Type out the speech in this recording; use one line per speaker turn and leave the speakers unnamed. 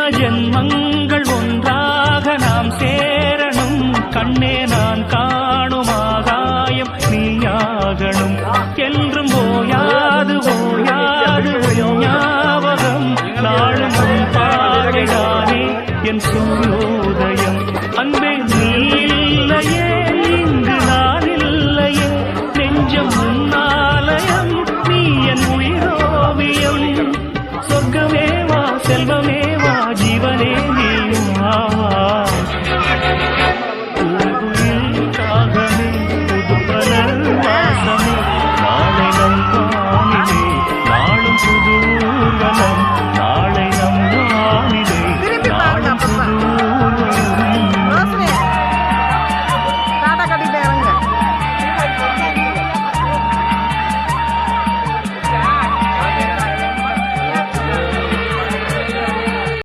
ஜென்மங்கள் ஒன்றாக நாம் சேரணும். கண்ணே நான் காணும் ஆகாயம் நீயாகணும். என்றும் ஓயாது ஓயாது ஞாபகம் நாளும் பார்வைதானே என் சூயோதயம்.